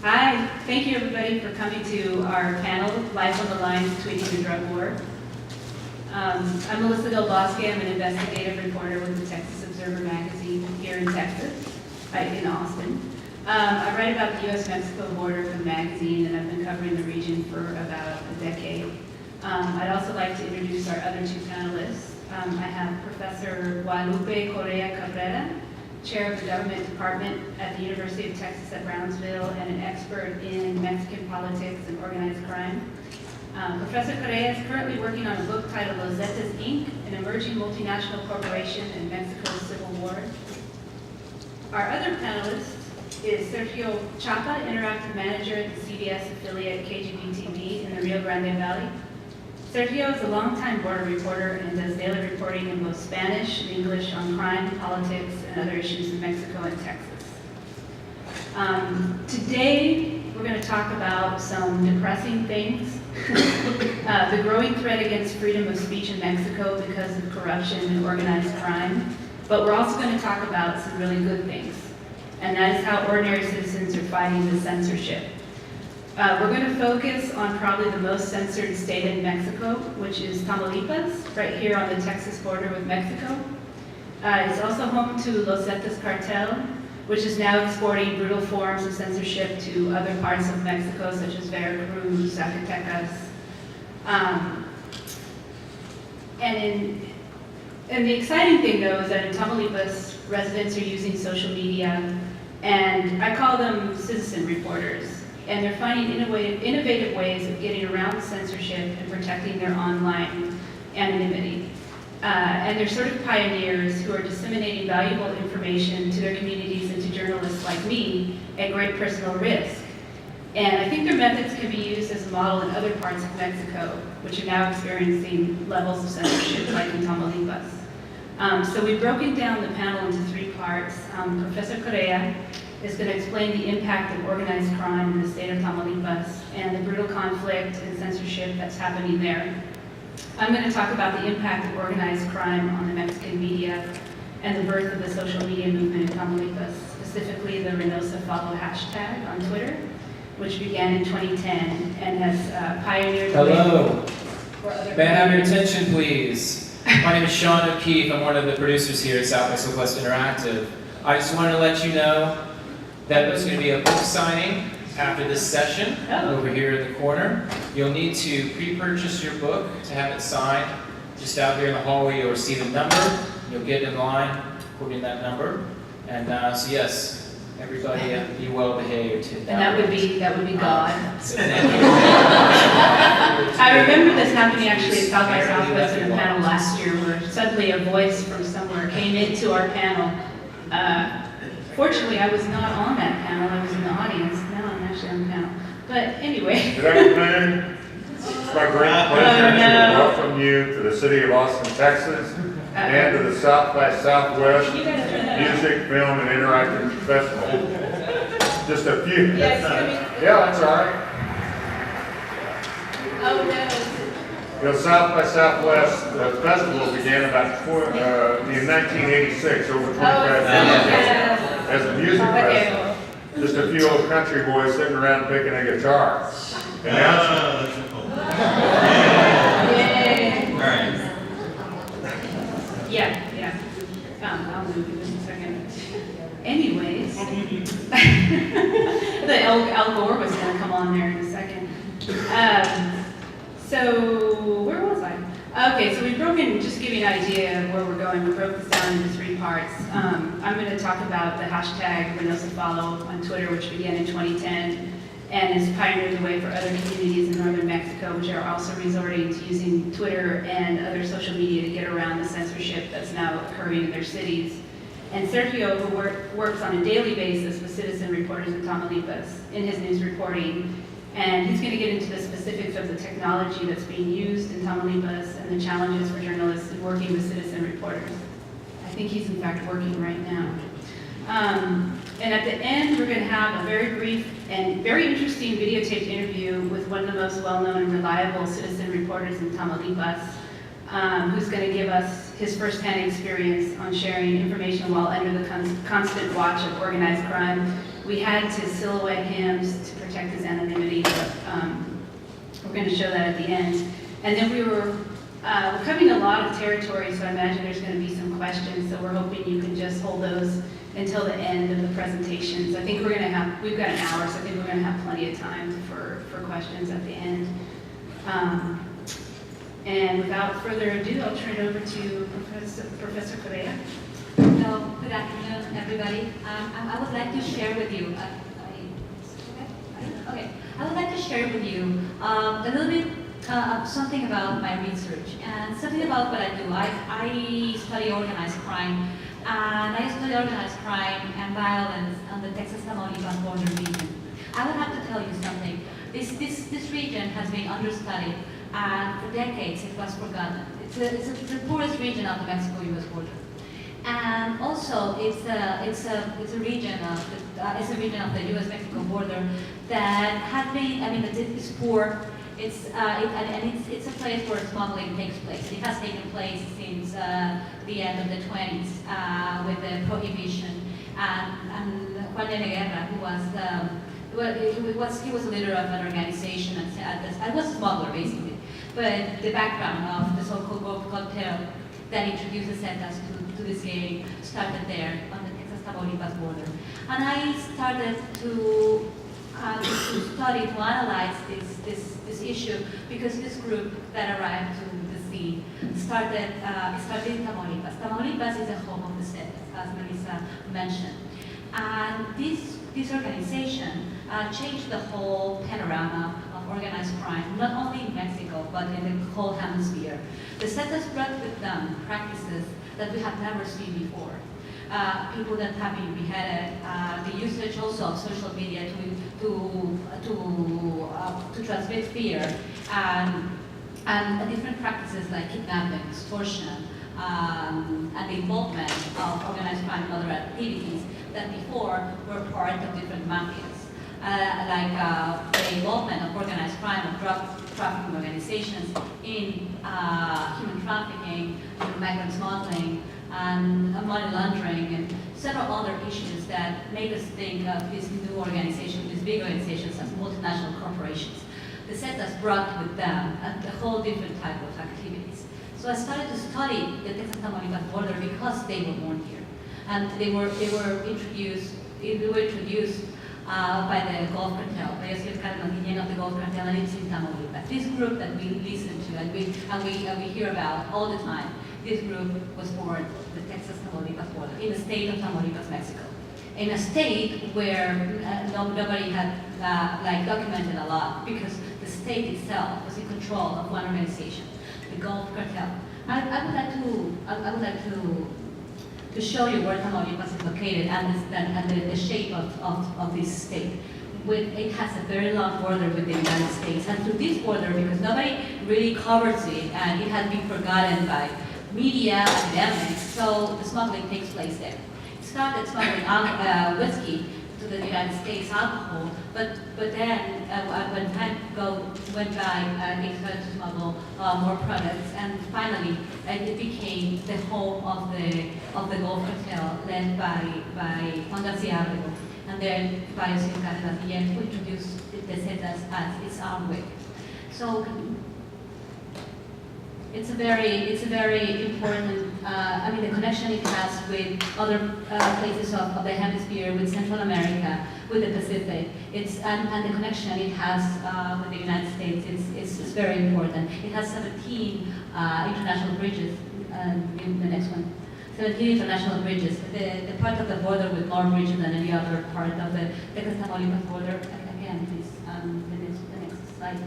Hi, thank you everybody for coming to our panel, Life on the Line, Tweeting the Drug War. I'm Melissa Del Bosque. I'm an investigative reporter with the Texas Observer magazine here in Texas, in Austin. I write about the U.S.-Mexico border for the magazine, and I've been covering the region for about a decade. I'd also like to introduce our other two panelists. I have Professor Guadalupe Correa Cabrera, Chair of the Government Department at the University of Texas at Brownsville and an expert in Mexican politics and organized crime. Professor Correa is currently working on a book titled Los Zetas, Inc., an emerging multinational corporation in Mexico's civil war. Our other panelist is Sergio Chapa, Interactive Manager at the CBS affiliate KGB-TV in the Rio Grande Valley. Sergio is a longtime border reporter and does daily reporting in both Spanish and English on crime, politics, and other issues in Mexico and Texas. Today, we're going to talk about some depressing things. The growing threat against freedom of speech in Mexico because of corruption and organized crime. But we're also going to talk about some really good things. And that is how ordinary citizens are fighting the censorship. We're going to focus on probably the most censored state in Mexico, which is Tamaulipas, right here on the Texas border with Mexico. It's also home to Los Zetas cartel, which is now exporting brutal forms of censorship to other parts of Mexico, such as Veracruz, Zacatecas. And the exciting thing, though, is that in Tamaulipas, residents are using social media, and I call them citizen reporters. And they're finding innovative ways of getting around censorship and protecting their online anonymity. And they're sort of pioneers who are disseminating valuable information to their communities and to journalists like me at great personal risk. And I think their methods can be used as a model in other parts of Mexico, which are now experiencing levels of censorship like in Tamaulipas. So we've broken down the panel into three parts. Professor Correa is going to explain the impact of organized crime in the state of Tamaulipas and the brutal conflict and censorship that's happening there. I'm going to talk about the impact of organized crime on the Mexican media and the birth of the social media movement in Tamaulipas, specifically the Reynosa Follow hashtag on Twitter, which began in 2010 and has pioneered the way for other May I have your attention, please? My name is Sean O'Keefe. I'm one of the producers here at South by Southwest Interactive. I just wanted to let you know that there's going to be a book signing after this session over here in the corner. You'll need to pre-purchase your book to have it signed. Just out here in the hallway, you'll receive a number. You'll get in line according to that number. And so yes, everybody be well behaved. And that would be God. So thank you. I remember this happening actually at South by Southwest in a panel last year where suddenly a voice from somewhere came into our panel. Fortunately, I was not on that panel. I was in the audience. Now I'm actually on the panel. But anyway. Good afternoon. It's my great pleasure to welcome you to the city of Austin, Texas, and to the South by Southwest Music, Film, and Interactive Festival. Just a few. Yeah, that's all right. Oh, no. The South by Southwest Festival began in 1986, over 25 years ago, as a music festival. Just a few old country boys sitting around picking a guitar. And now Yeah. I'll move in a second. Anyways, the Al Gore was going to come on there in a second. So where was I? Okay, so we've broken, just to give you an idea of where we're going, we broke this down into three parts. I'm going to talk about the hashtag Reynosa Follow on Twitter, which began in 2010 and has pioneered the way for other communities in northern Mexico, which are also resorting to using Twitter and other social media to get around the censorship that's now occurring in their cities. And Sergio, who works on a daily basis with citizen reporters in Tamaulipas in his news reporting, and he's going to get into the specifics of the technology that's being used in Tamaulipas and the challenges for journalists in working with citizen reporters. I think he's in fact working right now. And at the end, we're going to have a very brief and very interesting videotaped interview with one of the most well-known and reliable citizen reporters in Tamaulipas, who's going to give us his firsthand experience on sharing information while under the constant watch of organized crime we had to silhouette him to protect his anonymity, but we're going to show that at the end. And then we're covering a lot of territory, so I imagine there's going to be some questions, so we're hoping you can just hold those until the end of the presentations. I think we've got an hour, so I think we're going to have plenty of time for questions at the end. And without further ado, I'll turn it over to Professor Correa. Hello, good afternoon, everybody. I would like to share with you. I would like to share with you a little bit something about my research and something about what I do. I study organized crime, and I study organized crime and violence on the Texas-Tamaulipas border region. I would have to tell you something. This region has been understudied, and for decades it was forgotten. It's the poorest region of the Mexico-U.S. border. And also, it's a region of the U.S.-Mexico border that has been, that is poor. It's a place where smuggling takes place. It has taken place since the end of the 20s with the prohibition. And Juan de la Guerra, he was a leader of an organization and was a smuggler basically. But the background of the so-called Gulf Cartel that introduces Zetas to this game started there on the Texas-Tamaulipas border. And I started to study, to analyze this issue because this group that arrived to the scene started in Tamaulipas. Tamaulipas is the home of the Zetas, as Melissa mentioned. And this organization changed the whole panorama of organized crime, not only in Mexico, but in the whole hemisphere. The Zetas brought with them practices that we have never seen before. People that have been beheaded, the usage also of social media to transmit fear, and different practices like kidnapping, extortion, and the involvement of organized crime and other activities that before were part of different mafias. Like the involvement of organized crime and drug trafficking organizations in human trafficking, migrant smuggling, and money laundering, and several other issues that make us think of these new organizations, these big organizations as multinational corporations. The Zetas brought with them a whole different type of activities. So I started to study the Texas-Tamaulipas border because they were born here. And they were introduced by the Gulf Cartel, by José Carlos of the Gulf Cartel, and it's in Tamaulipas. This group that we listen to and we hear about all the time, this group was born the Texas-Tamaulipas border, in the state of Tamaulipas, Mexico. In a state where nobody had documented a lot, because the state itself was in control of one organization, the Gulf Cartel. I would like to show you where Tamaulipas is located and the shape of this state. It has a very long border with the United States, and through this border, because nobody really covers it, and it has been forgotten by media, academics, so the smuggling takes place there. It started smuggling whiskey to the United States, alcohol, but then when time went by, they started to smuggle more products, and finally it became the home of the Gulf Cartel led by Juan Garcia Abrego, and then by José Carlos Guillén, who introduced the Zetas as its own way. So it's a very important, the connection it has with other places of the hemisphere, with Central America, with the Pacific. And the connection it has with the United States is very important. It has 17 international bridges, in the next one. 17 international bridges. The part of the border with more bridges than any other part of the Texas-Tamaulipas border. Again, please, the next slide.